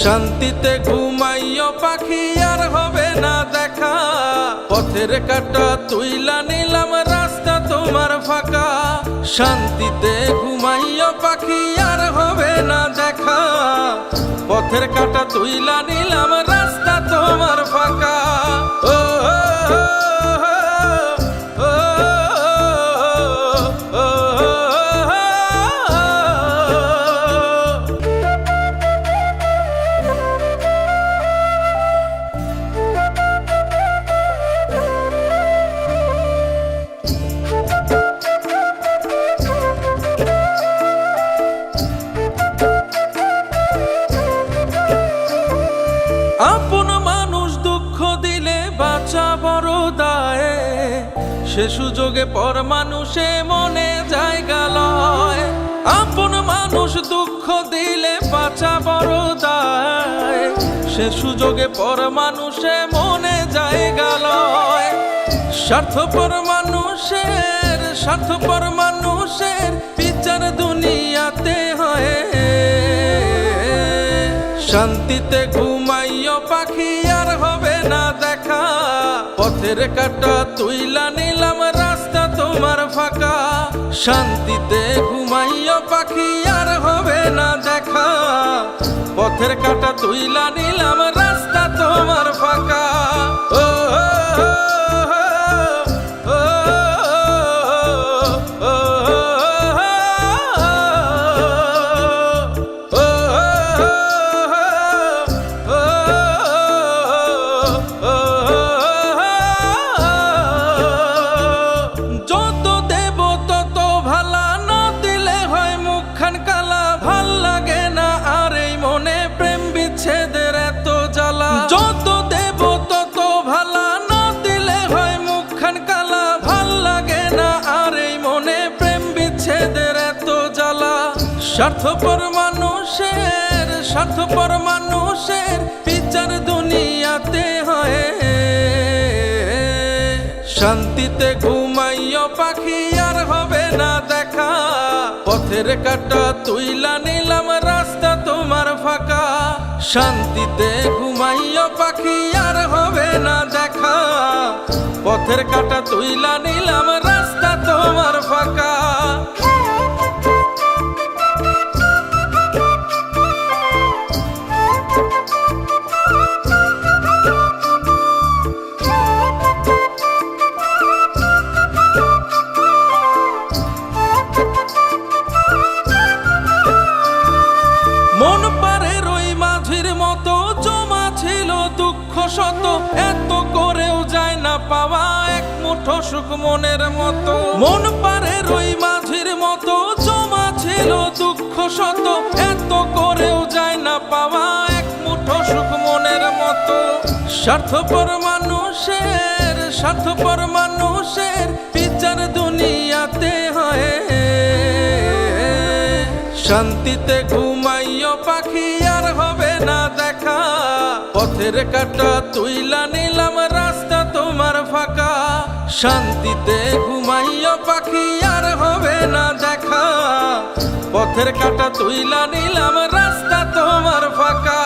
শান্তিতে ঘুমাইও পাখি আর হবে না দেখা। পথের কাঁটা তুইলা নিলাম রাস্তা তোমার ফাঁকা। শান্তিতে ঘুমাইও পাখি আর হবে না দেখা। পথের কাঁটা তুইলা নিলাম রাস্তা তোমার ফাঁকা। ও আপন মানুষ দুঃখ দিলে বাঁচা বড় দায়। সে সুযোগে পর মানুষে মনে জায়গা লয়। আপন মানুষ দুঃখ দিলে বাঁচা বড় দায়। সে সুযোগে পর মানুষে মনে জায়গা লয়। স্বার্থপর মানুষের বিচার দুনিয়াতে হয়। শান্তিতে ঘুমাইও পাখি আর হবে না দেখা। পথের কাঁটা তুইলা নিলাম রাস্তা তোমার ফাঁকা। শান্তিতে ঘুমাইও পাখি আর হবে না দেখা। পথের কাঁটা তুইলা নিলাম রাস্তা তোমার ফাঁকা। ও স্বার্থপর মানুষের বিচার দুনিয়াতে হয়। শান্তিতে ঘুমাইও পাখি আর হবে না দেখা। পথের কাঁটা তুইলা নিলাম রাস্তা তোমার ফাঁকা। শান্তিতে ঘুমাইও পাখি আর হবে না দেখা। পথের কাঁটা তুইলা নিলাম রাস্তা তোমার ফাঁকা। মন পারের ওই মাঝির মতো জমা ছিল দুঃখ শত। এত করেও যায় না পাওয়া এক মুঠো সুখ মনের মতো। মন পারের ওই মাঝির মতো জমা ছিল দুঃখ শত। এত করেও যায় না পাওয়া এক মুঠো সুখ মনের মতো। স্বার্থপর মানুষের বিচার দুনিয়াতে হয়। শান্তিতে ঘুমাইও পাখি আর হবে না দেখা। পথের কাঁটা তুইলা নিলাম রাস্তা তোমার ফাঁকা। শান্তিতে ঘুমাইও পাখি আর হবে না দেখা। পথের কাঁটা তুইলা নিলাম রাস্তা তোমার ফাঁকা।